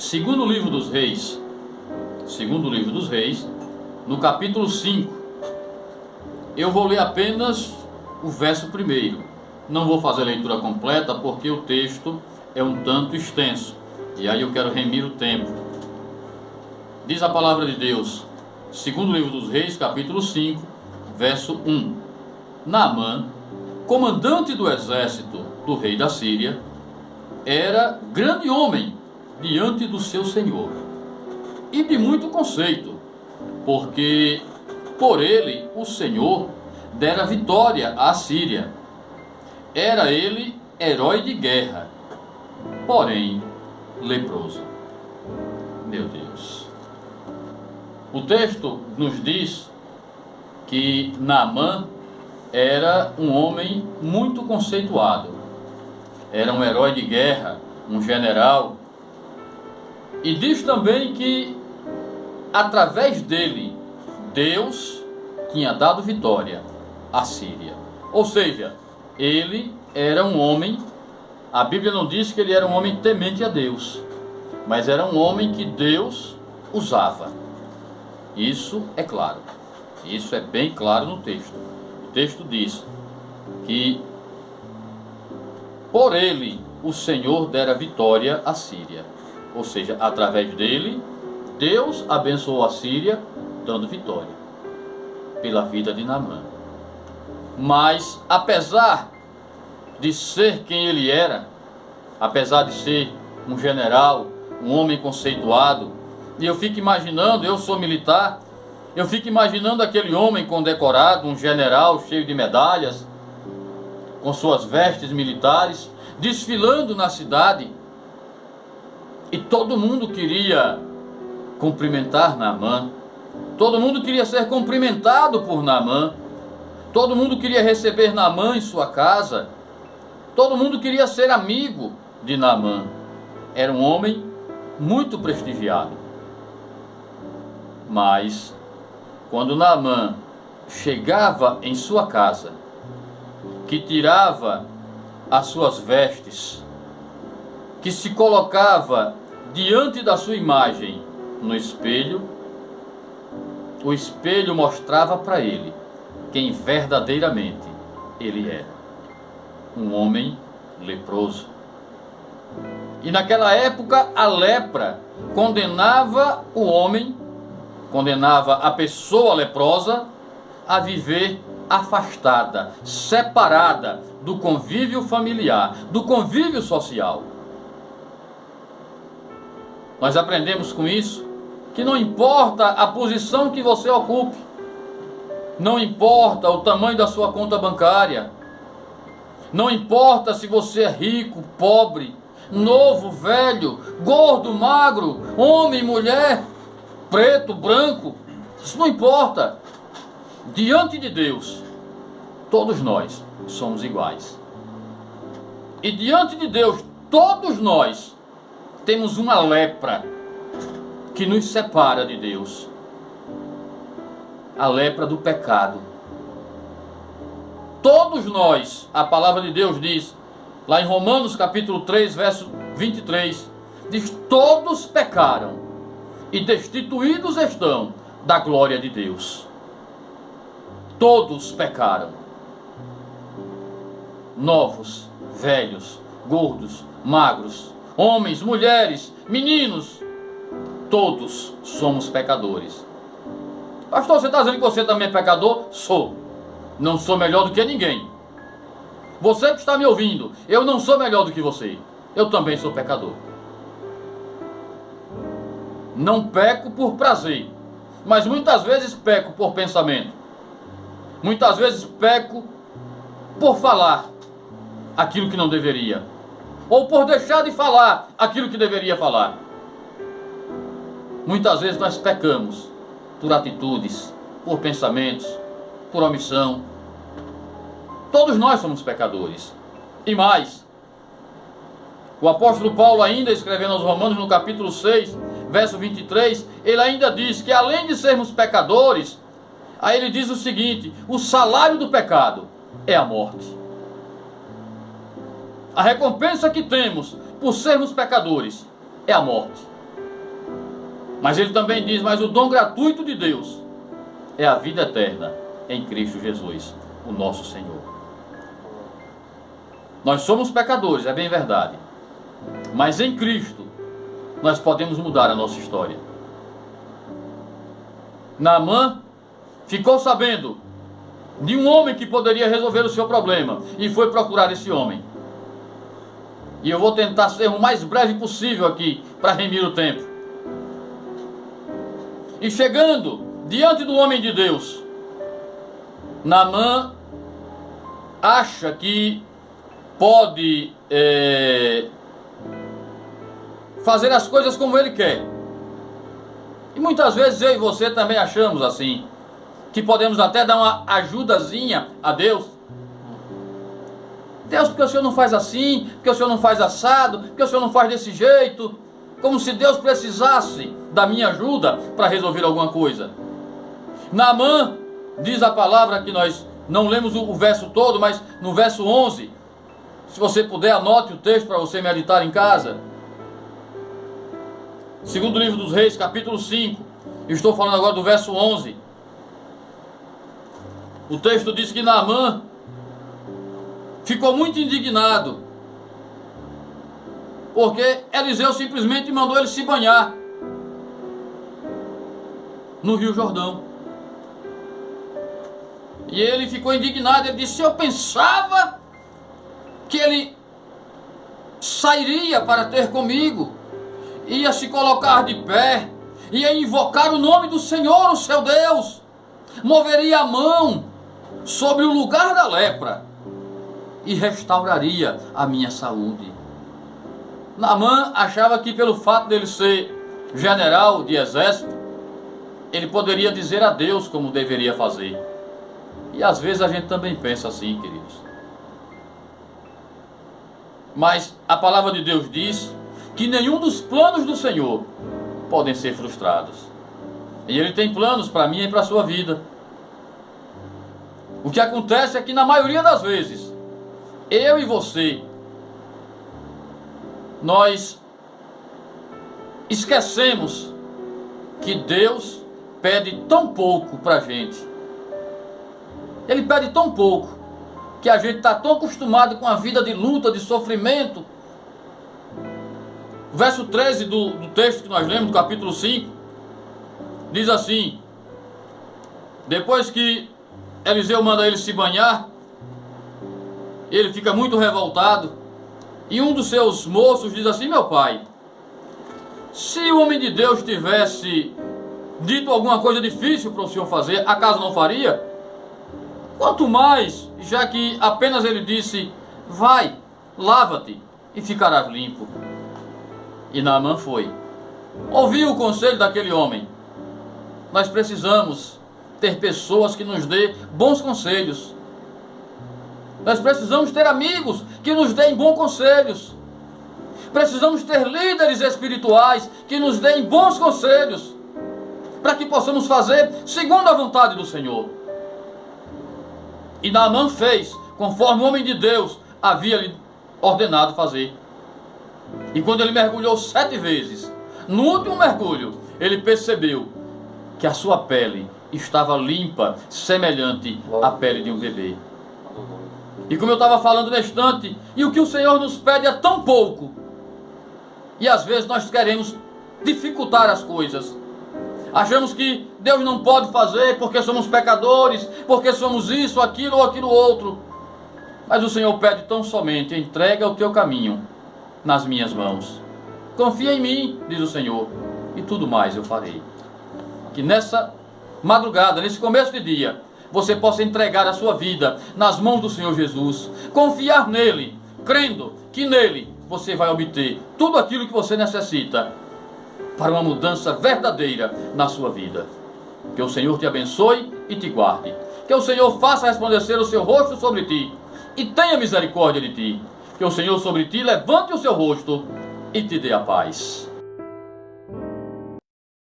Segundo livro dos Reis, no capítulo 5, eu vou ler apenas o verso primeiro. Não vou fazer a leitura completa porque o texto é um tanto extenso, e aí eu quero remir o tempo. Diz a palavra de Deus, segundo livro dos Reis, capítulo 5, verso 1. Naamã, comandante do exército do rei da Síria, era grande homem diante do seu senhor, e de muito conceito, porque por ele o Senhor dera vitória à Síria. Era ele herói de guerra, porém leproso. Meu Deus. O texto nos diz que Naamã era um homem muito conceituado. Era um herói de guerra, um general. E diz também que através dele Deus tinha dado vitória à Síria. Ou seja, ele era um homem, a Bíblia não diz que ele era um homem temente a Deus, mas era um homem que Deus usava. Isso é claro. Isso é bem claro no texto. O texto diz que por ele o Senhor dera vitória à Síria. Ou seja, através dele, Deus abençoou a Síria, dando vitória pela vida de Naamã. Mas, apesar de ser quem ele era, apesar de ser um general, um homem conceituado, e eu fico imaginando, eu sou militar, eu fico imaginando aquele homem condecorado, um general cheio de medalhas, com suas vestes militares, desfilando na cidade, e todo mundo queria cumprimentar Naamã, todo mundo queria ser cumprimentado por Naamã, todo mundo queria receber Naamã em sua casa, todo mundo queria ser amigo de Naamã. Era um homem muito prestigiado. Mas quando Naamã chegava em sua casa, que tirava as suas vestes, que se colocava diante da sua imagem no espelho, o espelho mostrava para ele quem verdadeiramente ele era: um homem leproso. E naquela época a lepra condenava o homem, condenava a pessoa leprosa a viver afastada, separada do convívio familiar, do convívio social. Nós aprendemos com isso que não importa a posição que você ocupe, não importa o tamanho da sua conta bancária, não importa se você é rico, pobre, novo, velho, gordo, magro, homem, mulher, preto, branco, isso não importa. Diante de Deus, todos nós somos iguais. E diante de Deus, todos nós temos uma lepra que nos separa de Deus. A lepra do pecado. Todos nós, a palavra de Deus diz, lá em Romanos capítulo 3, verso 23, diz: todos pecaram e destituídos estão da glória de Deus. Todos pecaram. Novos, velhos, gordos, magros, homens, mulheres, meninos, todos somos pecadores. Pastor, você está dizendo que você também é pecador? Sou. Não sou melhor do que ninguém. Você que está me ouvindo, eu não sou melhor do que você. Eu também sou pecador. Não peco por prazer, mas muitas vezes peco por pensamento. Muitas vezes peco por falar aquilo que não deveria, ou por deixar de falar aquilo que deveria falar. Muitas vezes nós pecamos por atitudes, por pensamentos, por omissão. Todos nós somos pecadores. E mais, o apóstolo Paulo, ainda escrevendo aos Romanos no capítulo 6, verso 23, ele ainda diz que além de sermos pecadores, aí ele diz o seguinte: o salário do pecado é a morte. A recompensa que temos por sermos pecadores é a morte. Mas ele também diz: mas o dom gratuito de Deus é a vida eterna em Cristo Jesus, o nosso Senhor. Nós somos pecadores, é bem verdade, mas em Cristo nós podemos mudar a nossa história. Naamã ficou sabendo de um homem que poderia resolver o seu problema e foi procurar esse homem. E eu vou tentar ser o mais breve possível aqui para remir o tempo. E chegando diante do homem de Deus, Naamã acha que pode fazer as coisas como ele quer. E muitas vezes eu e você também achamos assim, que podemos até dar uma ajudazinha a Deus. Deus, porque o Senhor não faz assim, porque o Senhor não faz assado, porque o Senhor não faz desse jeito, como se Deus precisasse da minha ajuda para resolver alguma coisa. Naamã, diz a palavra, que nós não lemos o verso todo, mas no verso 11, se você puder, anote o texto para você meditar em casa. Segundo livro dos Reis, capítulo 5, eu estou falando agora do verso 11. O texto diz que Naamã ficou muito indignado, porque Eliseu simplesmente mandou ele se banhar no Rio Jordão. E ele ficou indignado, ele disse: eu pensava que ele sairia para ter comigo, ia se colocar de pé, ia invocar o nome do Senhor, o seu Deus, moveria a mão sobre o lugar da lepra e restauraria a minha saúde. Naamã achava que pelo fato dele ser general de exército, ele poderia dizer a Deus como deveria fazer. E às vezes a gente também pensa assim, queridos. Mas a palavra de Deus diz que nenhum dos planos do Senhor podem ser frustrados. E Ele tem planos para mim e para a sua vida. O que acontece é que na maioria das vezes, eu e você, nós esquecemos que Deus pede tão pouco para a gente. Ele pede tão pouco, que a gente está tão acostumado com a vida de luta, de sofrimento. O verso 13 do texto que nós lemos, do capítulo 5, diz assim: depois que Eliseu manda ele se banhar, ele fica muito revoltado, e um dos seus moços diz assim: meu pai, se o homem de Deus tivesse dito alguma coisa difícil para o senhor fazer, acaso não faria? Quanto mais, já que apenas ele disse: vai, lava-te e ficarás limpo. E Naamã foi. Ouviu o conselho daquele homem. Nós precisamos ter pessoas que nos dê bons conselhos. Nós precisamos ter amigos que nos deem bons conselhos. Precisamos ter líderes espirituais que nos deem bons conselhos, para que possamos fazer segundo a vontade do Senhor. E Naamã fez conforme o homem de Deus havia lhe ordenado fazer. E quando ele mergulhou 7 vezes, no último mergulho, ele percebeu que a sua pele estava limpa, semelhante à pele de um bebê. E como eu estava falando na estante, e o que o Senhor nos pede é tão pouco, e às vezes nós queremos dificultar as coisas. Achamos que Deus não pode fazer porque somos pecadores, porque somos isso, aquilo ou aquilo outro. Mas o Senhor pede tão somente: entrega o teu caminho nas minhas mãos. Confia em mim, diz o Senhor, e tudo mais eu farei. Que nessa madrugada, nesse começo de dia, você possa entregar a sua vida nas mãos do Senhor Jesus, confiar nele, crendo que nele você vai obter tudo aquilo que você necessita para uma mudança verdadeira na sua vida. Que o Senhor te abençoe e te guarde. Que o Senhor faça resplandecer o seu rosto sobre ti e tenha misericórdia de ti. Que o Senhor sobre ti levante o seu rosto e te dê a paz.